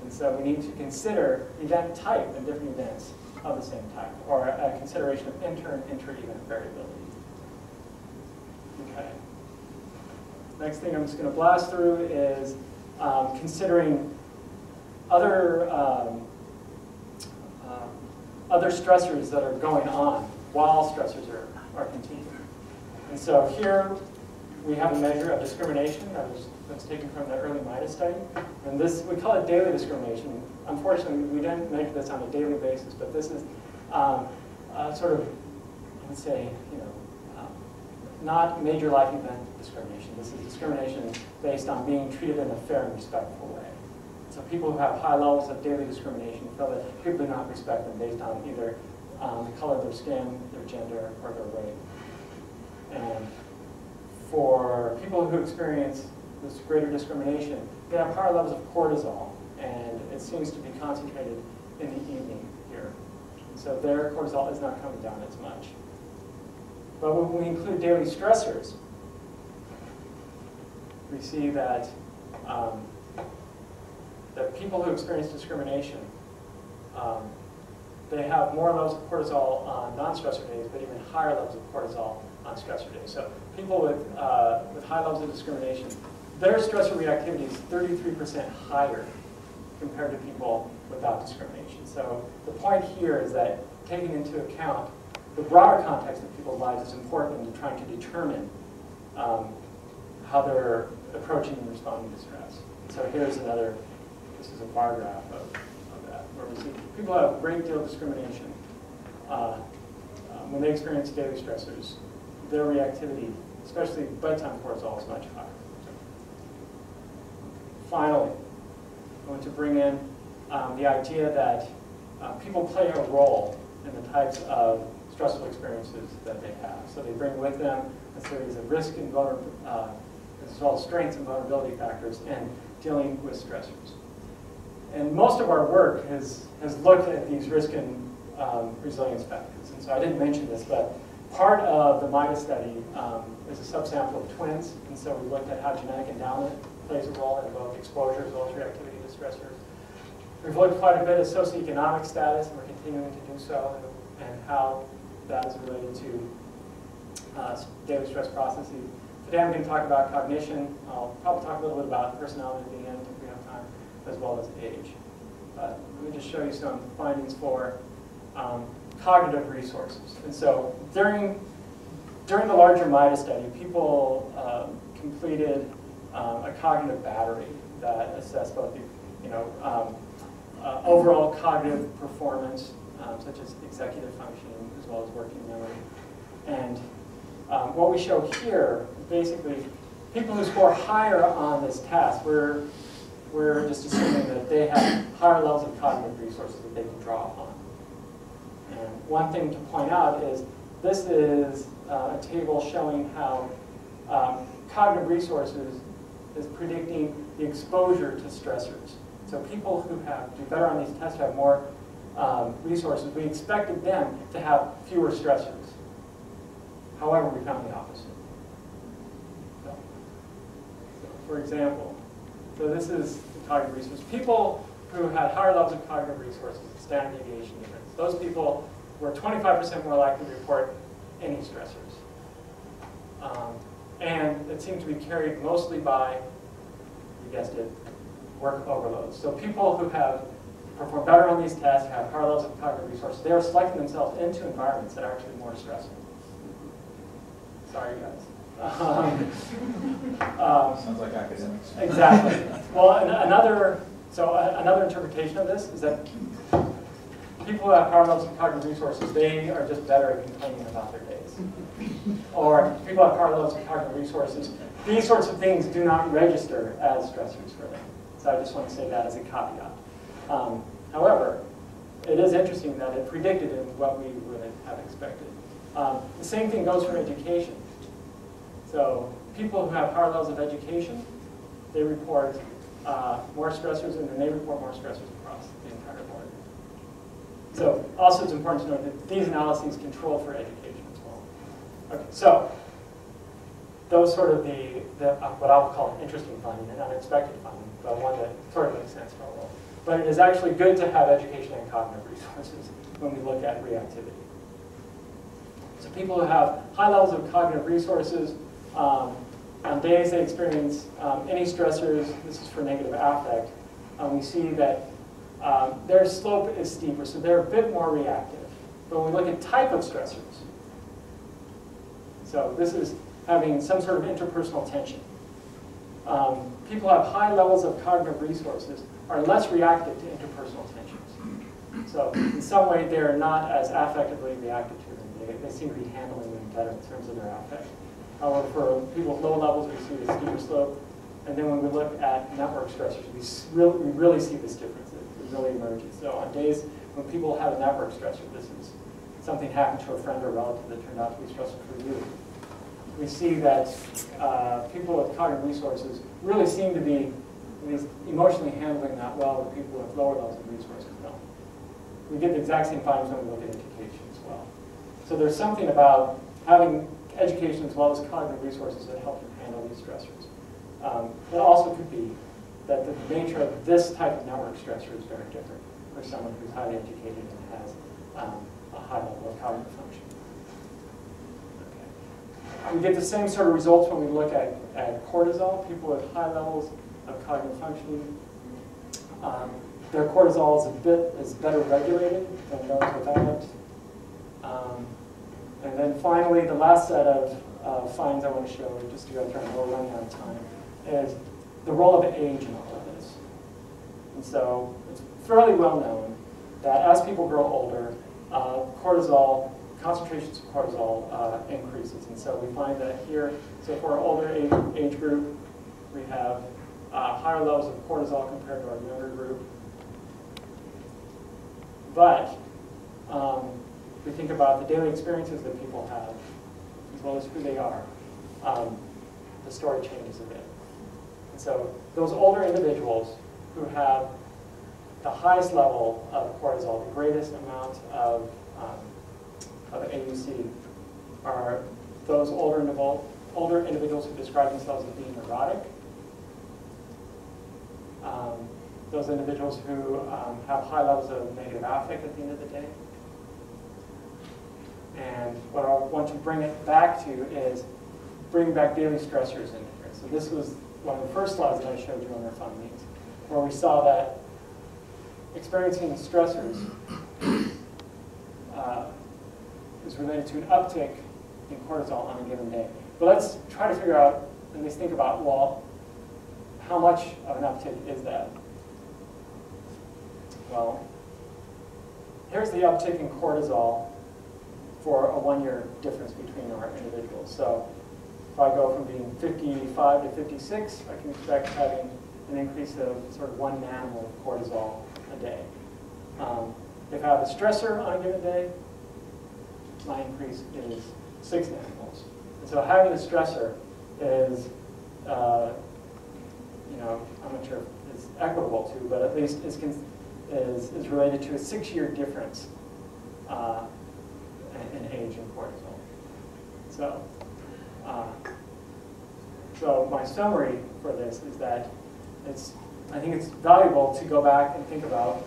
Speaker 2: And so we need to consider event type in different events of the same type, or a consideration of inter- and intra-event variability. Okay. Next thing I'm just going to blast through is considering other stressors that are going on while stressors are continuing. And so here we have a measure of discrimination that's taken from the early MIDA study. And this, we call it daily discrimination. Unfortunately, we didn't measure this on a daily basis, but this is sort of, I would say, not major life event discrimination. This is discrimination based on being treated in a fair and respectful way. So people who have high levels of daily discrimination feel that people do not respect them based on either the color of their skin, their gender, or their weight. And for people who experience this greater discrimination, they have higher levels of cortisol, and it seems to be concentrated in the evening here. And so their cortisol is not coming down as much. But when we include daily stressors, we see that that people who experience discrimination, they have more levels of cortisol on non-stressor days, but even higher levels of cortisol on stressor days. So people with high levels of discrimination, their stressor reactivity is 33% higher compared to people without discrimination. So the point here is that taking into account the broader context of people's lives is important in trying to determine how they're approaching and responding to stress. So here's another, this is a bar graph of that, where we see people have a great deal of discrimination. When they experience daily stressors, their reactivity, especially bedtime cortisol, is much higher. Finally, I want to bring in the idea that people play a role in the types of stressful experiences that they have. So they bring with them a series of risk and as well as strengths and vulnerability factors in dealing with stressors. And most of our work has looked at these risk and resilience factors. And so I didn't mention this, but part of the MIDA study is a subsample of twins, and so we looked at how genetic endowment plays a role in both exposure as well as reactivity to stressors. We've looked quite a bit at socioeconomic status, and we're continuing to do so, and how that is related to daily stress processes. Today I'm going to talk about cognition. I'll probably talk a little bit about personality at the end if we have time, as well as age. But let me just show you some findings for cognitive resources. And so during the larger MIDA study, people completed a cognitive battery that assessed both the overall cognitive performance, such as executive functioning, as well as working memory. And what we show here, basically, people who score higher on this test, we're just assuming that they have higher levels of cognitive resources that they can draw upon. And one thing to point out is this is a table showing how cognitive resources is predicting the exposure to stressors. So people who do better on these tests have more resources. We expected them to have fewer stressors. However, we found the opposite. So for example, so this is the cognitive resources. People who had higher levels of cognitive resources, standard deviation difference, those people were 25% more likely to report any stressors. And it seemed to be carried mostly by, you guessed it, work overloads. So people who have performed better on these tests, have higher levels of cognitive resources, they are selecting themselves into environments that are actually more stressful. Sorry, guys.
Speaker 3: Sounds like academics.
Speaker 2: Exactly. Well, another interpretation of this is that people who have higher levels of cognitive resources, they are just better at complaining about their days. Or people who have higher levels of cognitive resources, these sorts of things do not register as stressors for them. So I just want to say that as a caveat. However, it is interesting that it predicted in what we would have expected. The same thing goes for education. So people who have higher levels of education, they report more stressors, and then they report more stressors across the entire board. So also it's important to note that these analyses control for education as well. Okay, so those sort of the what I'll call interesting finding and unexpected finding, but one that sort of makes sense for a role. But it is actually good to have education and cognitive resources when we look at reactivity. So people who have high levels of cognitive resources, on days they experience any stressors, this is for negative affect, we see that their slope is steeper, so they're a bit more reactive. But when we look at type of stressors, so this is having some sort of interpersonal tension. People who have high levels of cognitive resources are less reactive to interpersonal tensions. So in some way, they're not as affectively reactive to them. They seem to be handling them better in terms of their affect. However, for people with low levels, we see a steeper slope. And then when we look at network stressors, we really see this difference. It really emerges. So on days when people have a network stressor, this is something happened to a friend or relative that turned out to be stressful for you. We see that people with cognitive resources really seem to be at least emotionally handling that well with people with lower levels of resources don't. We get the exact same findings when we look at education as well. So there's something about having education as well as cognitive resources that help you handle these stressors. It also could be that the nature of this type of network stressor is very different for someone who's highly educated and has a high level of cognitive function. We get the same sort of results when we look at cortisol. People with high levels of cognitive functioning, their cortisol is better regulated than those without it. And then finally, the last set of findings I want to show, just to go through, and we're running out of time, is the role of age in all of this. And so it's fairly well known that as people grow older, cortisol, concentrations of cortisol increases. And so we find that here, so for our older age group, we have higher levels of cortisol compared to our younger group. But we think about the daily experiences that people have, as well as who they are. The story changes a bit. And so those older individuals who have the highest level of cortisol, the greatest amount of AUC, are those older individuals who describe themselves as being neurotic. Those individuals who have high levels of negative affect at the end of the day. And what I want to bring it back to is bring back daily stressors into here. So this was one of the first slides that I showed you on our findings, where we saw that experiencing stressors is related to an uptick in cortisol on a given day. But let's try to figure out, at least think about, well, how much of an uptick is that? Well, here's the uptick in cortisol for a 1-year difference between our individuals. So if I go from being 55 to 56, I can expect having an increase of sort of 1 nanomole of cortisol a day. If I have a stressor on a given day, my increase is 6 nanomoles. And so having a stressor is, I'm not sure if it's equitable to, but at least is related to a 6-year difference in age and cortisol. So my summary for this is that I think it's valuable to go back and think about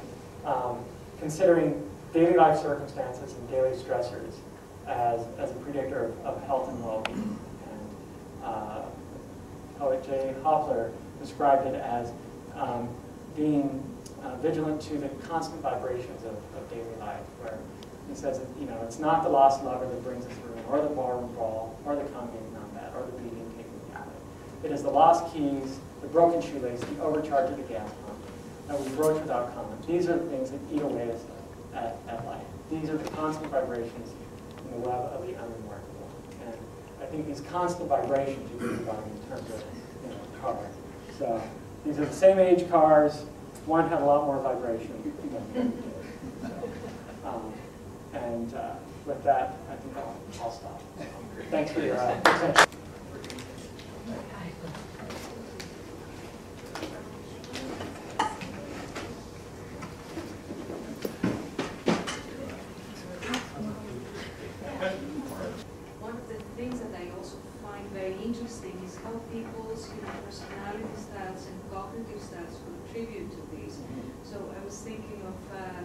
Speaker 2: considering daily life circumstances and daily stressors as a predictor of health and well-being. And poet J. Hopler described it as being vigilant to the constant vibrations of daily life, where he says that, it's not the lost lover that brings us through, or the barroom brawl, or the congregating on that, or the beating taking the alley. It is the lost keys, the broken shoelace, the overcharge of the gas pump that we broach without comment. These are the things that eat away at life. These are the constant vibrations in the web of the unremarkable. And I think these constant vibrations you think about in terms of cars. So these are the same age cars. One had a lot more vibration than the other did. With that, I think I'll stop. Thanks for your attention.
Speaker 4: One of the things that I also find very interesting is how people's personality styles and cognitive styles contribute to this. So I was thinking of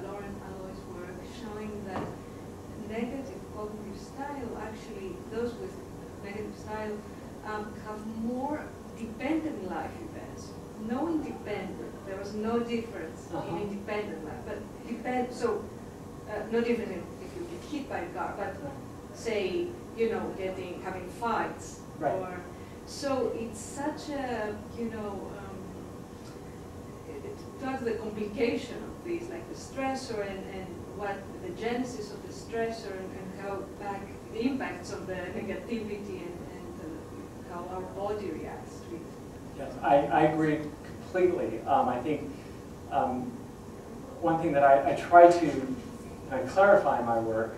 Speaker 4: Lauren Alloy's work showing that negative cognitive style, actually those with negative style have more dependent life events. No independent, there was no difference in independent life, but no difference if you get hit by a car, but say, having fights.
Speaker 2: Right.
Speaker 4: So it's such a, to have the complication of this, like the stressor and what the genesis of the stressor and how the impacts of the negativity and how our body reacts to it.
Speaker 2: Yes, I agree completely. I think one thing that I try to clarify in my work,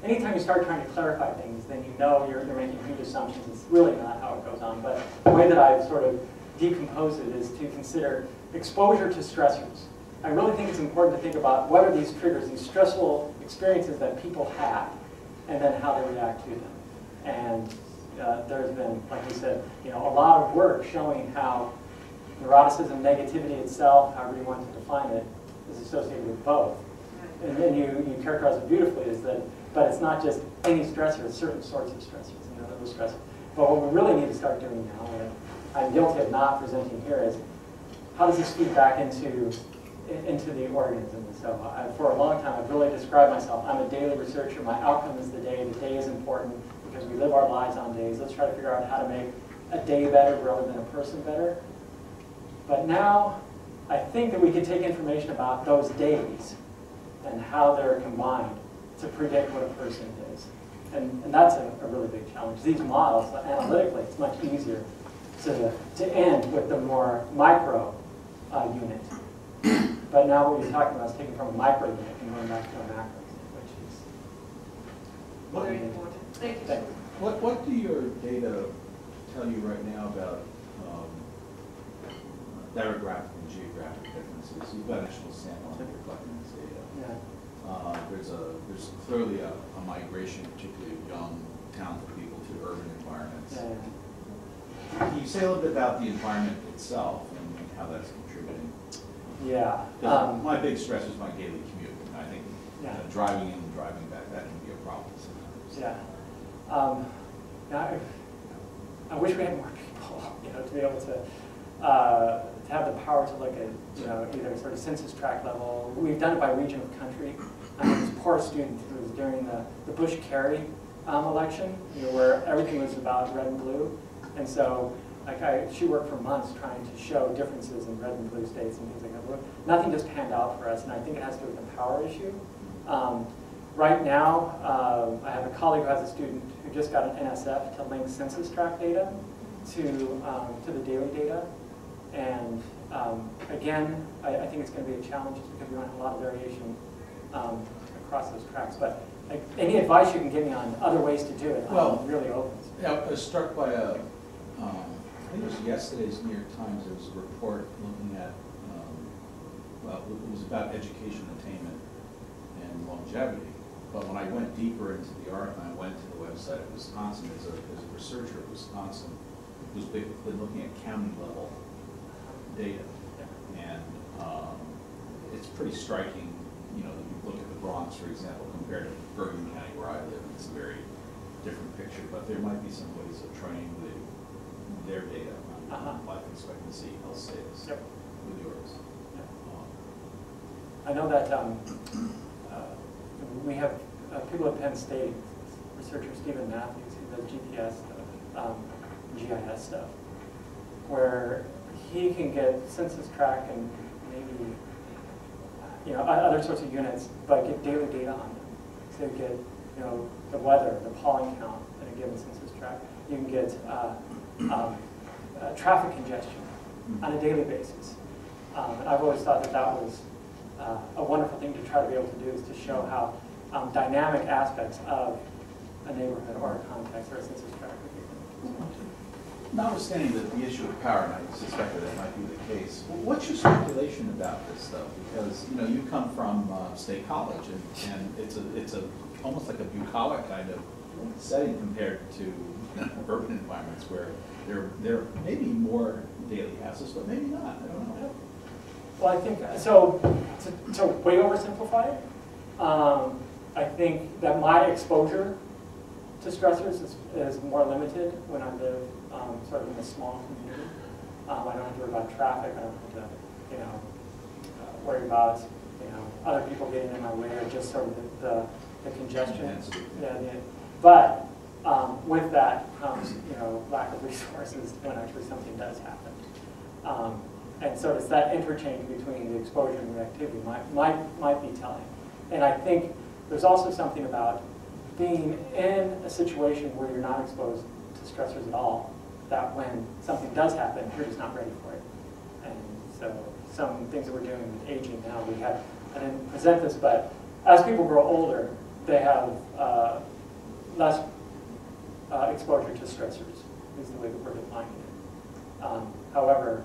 Speaker 2: anytime you start trying to clarify things, then you're making huge assumptions. It's really not how it goes on. But the way that I've sort of decomposed it is to consider exposure to stressors. I really think it's important to think about what are these triggers, these stressful experiences that people have, and then how they react to them. And there's been, like we said, a lot of work showing how neuroticism, negativity itself, however you want to define it, is associated with both. And then you characterize it beautifully is that, but it's not just any stressor, it's certain sorts of stressors, those stressors. But what we really need to start doing now, and I'm guilty of not presenting here, is how does this feed back into the organism? And so for a long time, I've really described myself, I'm a daily researcher, my outcome is the day is important because we live our lives on days. Let's try to figure out how to make a day better rather than a person better. But now, I think that we can take information about those days and how they're combined to predict what a person is. And that's a really big challenge. These models, analytically, it's much easier to end with the more micro unit. But now what we're talking about is taking from a micro unit and going back to a macro unit, which is
Speaker 4: very important. Thank you.
Speaker 2: Thank you.
Speaker 3: What do your data tell you right now about demographic and geographic differences? You've got national sample and you're collecting this data.
Speaker 2: Yeah.
Speaker 1: There's clearly a migration, particularly of young, talented people to urban environments.
Speaker 2: Yeah.
Speaker 1: Can you say a little bit about the environment itself and how that's contributing?
Speaker 2: Yeah.
Speaker 1: My big stress is my daily commute. I think
Speaker 2: Yeah.
Speaker 1: Driving in and driving back, that can be a problem sometimes.
Speaker 2: Yeah. I wish we had more people, to be able to have the power to look at, either sort of census tract level. We've done it by region of country. I had this poor student who was during the Bush-Kerry election, where everything was about red and blue. And so she worked for months trying to show differences in red and blue states and things like that. Nothing just panned out for us, and I think it has to do with the power issue. Right now, I have a colleague who has a student who just got an NSF to link census tract data to the daily data. And again, I think it's going to be a challenge just because we don't have a lot of variation across those tracks. But any advice you can give me on other ways to do it, I'm really open.
Speaker 1: Yeah, I was struck by I think it was yesterday's New York Times. There was a report looking at, it was about education attainment and longevity. But when I went deeper into the article, I went to the website of Wisconsin as a researcher at Wisconsin, who's been looking at county level data. And it's pretty striking, you look at the Bronx, for example, compared to Bergen County where I live, it's a very different picture, but there might be some ways of triangulating their data on life expectancy, health status with yours.
Speaker 2: I know that we have people at Penn State, researcher Stephen Matthews, who does GPS stuff, GIS stuff, where he can get census tract and maybe other sorts of units, but get daily data on them. So you get the weather, the pollen count in a given census tract. You can get traffic congestion on a daily basis. And I've always thought that was a wonderful thing to try to be able to do, is to show how dynamic aspects of a neighborhood or a context or a census tract would be.
Speaker 1: Notwithstanding the issue of power, and I suspect that might be the case, what's your speculation about this, though? Because you come from State College, and it's almost like a bucolic kind of setting compared to urban environments where there may be more daily hazards, but maybe not. I don't know.
Speaker 2: Well, I think so. To way oversimplify it, I think that my exposure to stressors is more limited when I live sort of in a small community. I don't have to worry about traffic. I don't have to, worry about other people getting in my way, or just sort of the congestion. But with that comes lack of resources when actually something does happen. And so it's that interchange between the exposure and reactivity might be telling. And I think there's also something about being in a situation where you're not exposed to stressors at all, that when something does happen, you're just not ready for it. And so some things that we're doing with aging now, I didn't present this, but as people grow older, they have less exposure to stressors, is the way that we're defining it. However,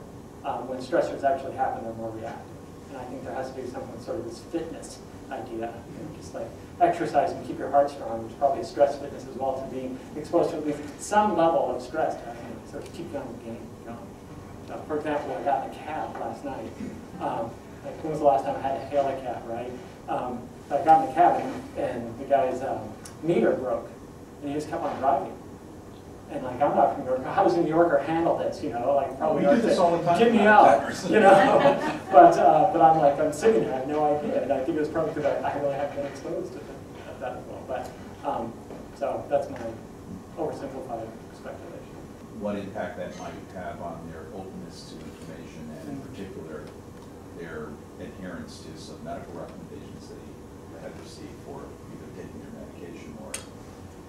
Speaker 2: when stressors actually happen, they're more reactive. And I think there has to be something sort of this fitness idea, just like exercise and keep your heart strong, which is probably a stress fitness as well, to being exposed to at least some level of stress to sort of keep you on the game going. For example, I got in a cab last night. When was the last time I had to hail a cab, right? I got in the cab and the guy's meter broke, and he just kept on driving. And I'm not from New York. How does a New Yorker handle this? Probably
Speaker 1: we do this all the time.
Speaker 2: Get me out, But I'm sitting there. I have no idea. And I think it was probably because I really haven't been exposed to that as well. But so that's my oversimplified speculation.
Speaker 1: What impact that might have on their openness to information, and in particular, their adherence to some medical recommendations they had received for either taking their medication or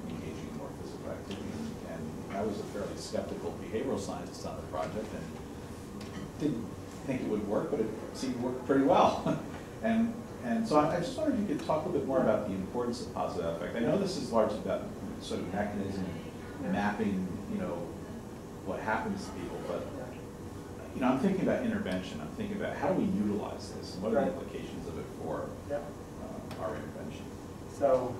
Speaker 1: engaging in more physical activity. And I was a fairly skeptical behavioral scientist on the project and didn't think it would work, but it seemed to work pretty well. and so I just wondered if you could talk a little bit more about the importance of positive affect. I know this is largely about sort of mechanism mapping, what happens to people, but I'm thinking about intervention. I'm thinking about how do we utilize this, and what are the implications of it for our intervention.
Speaker 2: So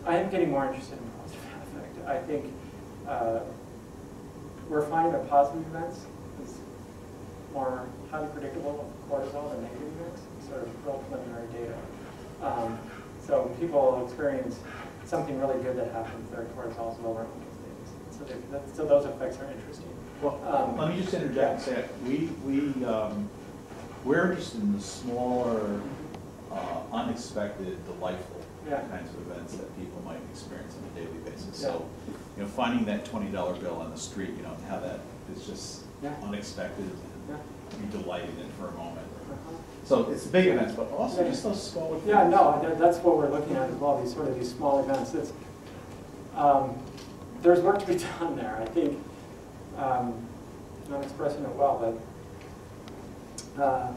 Speaker 2: I am getting more interested in positive affect. I think we're finding that positive events is more highly predictable of cortisol than negative events, sort of real preliminary data. So people experience something really good that happens, their cortisol is lower on those days. So those effects are interesting.
Speaker 1: Well, let me just interject and say, we're interested in the smaller, unexpected, delightful kinds of events that people might experience on a daily basis. So, finding that $20 bill on the street, and how that is just unexpected, and be delighted in for a moment. So it's the big events, but also just those small events.
Speaker 2: Yeah, no, that's what we're looking at as well. These small events. It's there's work to be done there. I think I'm not expressing it well, but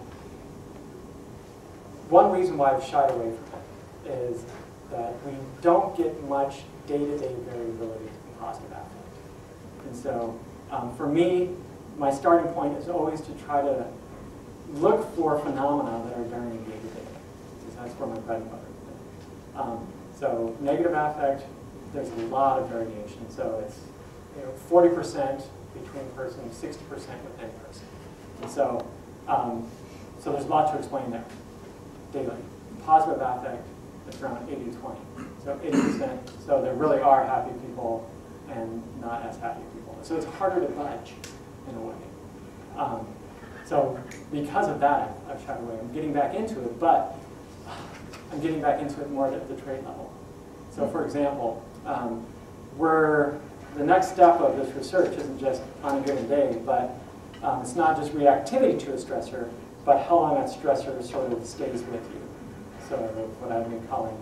Speaker 2: one reason why I've shied away from it is that we don't get much day-to-day variability in positive affect. And so, for me, my starting point is always to try to look for phenomena that are varying day to day, because that's where my bread and butter is. So negative affect, there's a lot of variation. So it's 40% between persons, 60% within person. And so, so there's a lot to explain there. Daily positive affect, it's around 80-20. So 80%. So there really are happy people and not as happy people. So it's harder to budge in a way. So because of that, I've shied away. I'm getting back into it, but I'm getting back into it more at the trait level. So for example, the next step of this research isn't just on a given day, but it's not just reactivity to a stressor, but how long that stressor sort of stays with you. So what I've been calling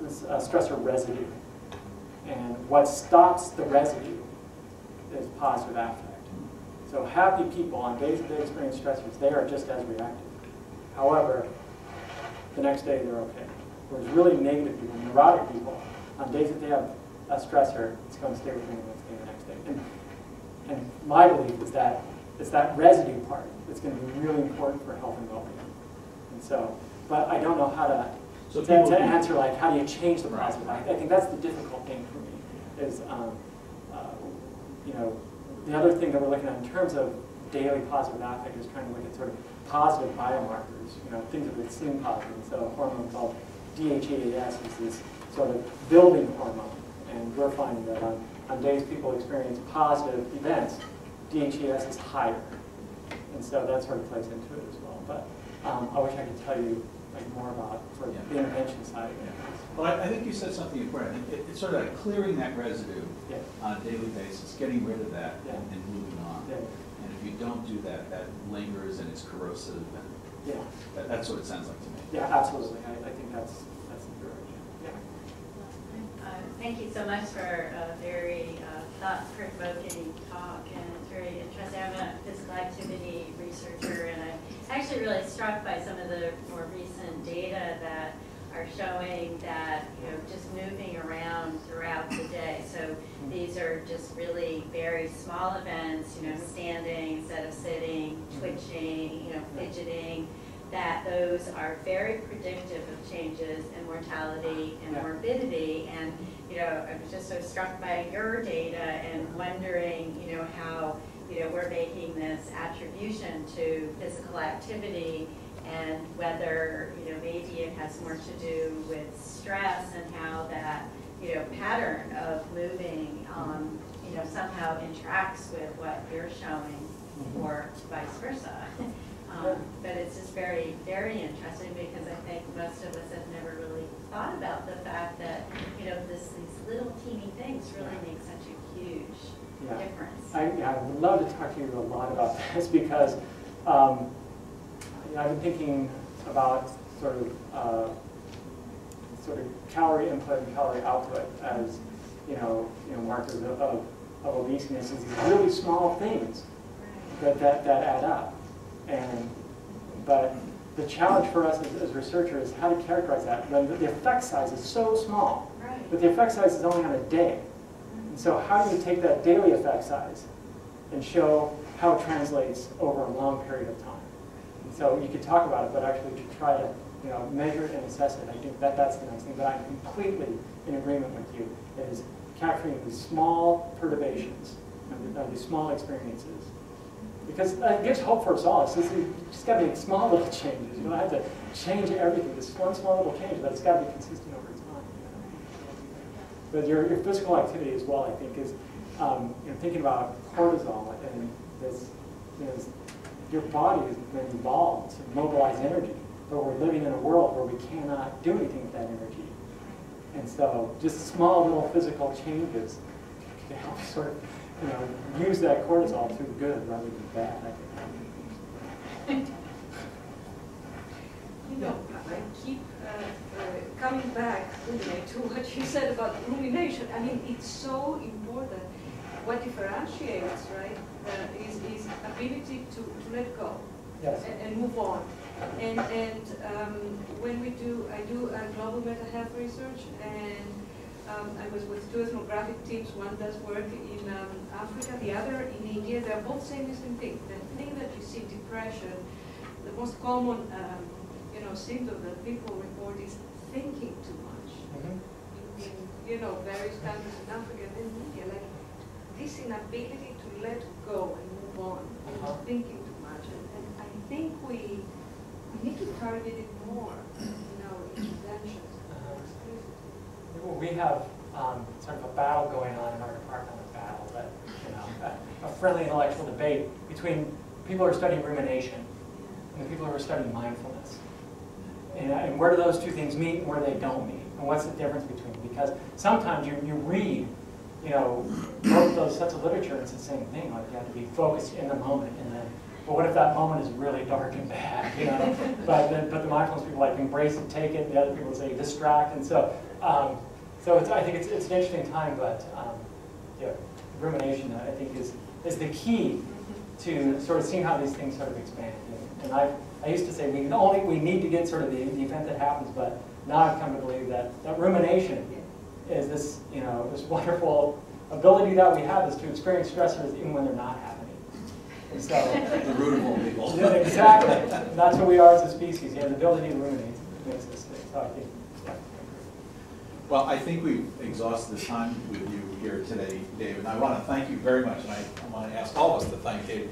Speaker 2: this stressor residue. And what stops the residue is positive affect. So happy people on days that they experience stressors, they are just as reactive. However, the next day they're okay. Whereas really negative people, neurotic people, on days that they have a stressor, it's going to stay with them the next day. And my belief is that it's that residue part that's going to be really important for health and well-being. And so, but I don't know how to answer, like, how do you change the positive? I think that's the difficult thing for me, is, the other thing that we're looking at in terms of daily positive affect is trying to look at sort of positive biomarkers, things that would seem positive. So a hormone called DHEAS is this sort of building hormone. And we're finding that on days people experience positive events, DHEAS is higher. And so that sort of plays into it as well. But I wish I could tell you more about sort of the intervention side of it.
Speaker 1: Well, I think you said something important. It's sort of clearing that residue on a daily basis, getting rid of that and moving on. Yeah. And if you don't do that, that lingers and it's corrosive. And that's what it sounds like to me. Yeah, absolutely. I think that's the direction. Yeah.
Speaker 5: Thank you so much for a very thought-provoking talk, and it's very interesting. I'm a physical activity researcher, and I'm actually really struck by some of the more recent data that are showing that, just moving around throughout the day. So these are just really very small events, standing instead of sitting, twitching, fidgeting, that those are very predictive of changes in mortality and morbidity. And, I was just so struck by your data and wondering, how, we're making this attribution to physical activity, and whether, maybe it has more to do with stress and how that, pattern of moving, somehow interacts with what you're showing, or vice versa. But it's just very, very interesting, because I think most of us have never really thought about the fact that, these little teeny things really make such a huge difference.
Speaker 2: I would love to talk to you a lot about this, because I've been thinking about sort of calorie input and calorie output as markers of obesity. These really small things that add up. But the challenge for us as researchers is how to characterize that. The effect size is so small, but the effect size is only on a day. And so how do you take that daily effect size and show how it translates over a long period of time? So you could talk about it, but actually to try to measure it and assess it, I think that's the next thing. But I'm completely in agreement with you. It is capturing these small perturbations, these small experiences. Because it gives hope for us all. It's just got to be small little changes. You don't have to change everything. This one small little change, but it's got to be consistent over time. But your physical activity as well, I think, is thinking about cortisol and this. Your body has been evolved to mobilize energy, but we're living in a world where we cannot do anything with that energy. And so, just small little physical changes can help sort of use that cortisol to the good rather than bad, I think.
Speaker 4: I keep coming back to what you said about rumination. I mean, it's so important. What differentiates, right, is ability to let go.
Speaker 2: Yes.
Speaker 4: And move on. And when I do global mental health research, and I was with two ethnographic teams. One does work in Africa, the other in India. They're both saying the same thing. The thing that you see, depression, the most common symptom that people report is thinking too much. In various countries in Africa and in India, like this inability to let go and move on, thinking too much. And I think we need to target it more in our interventions.
Speaker 2: We have sort of a battle going on in our department, a friendly intellectual debate between people who are studying rumination and the people who are studying mindfulness. And where do those two things meet and where they don't meet? And what's the difference between them? Because sometimes you read, both those sets of literature, and it's the same thing. Like you have to be focused in the moment, and then, but what if that moment is really dark and bad? But the mindfulness people like embrace it, take it. The other people say distract, and so I think it's an interesting time. But rumination, I think, is the key to sort of seeing how these things sort of expand. And I used to say we need to get sort of the event that happens, but now I've come to believe that rumination is this this wonderful ability that we have is to experience stressors even when they're not happening. And so
Speaker 1: The root of all people.
Speaker 2: yeah, exactly. That's what we are as a species. The ability to ruminate makes us think. So I think.
Speaker 1: Well, I think we've exhausted the time with you here today, David. And I want to thank you very much, and I want to ask all of us to thank David.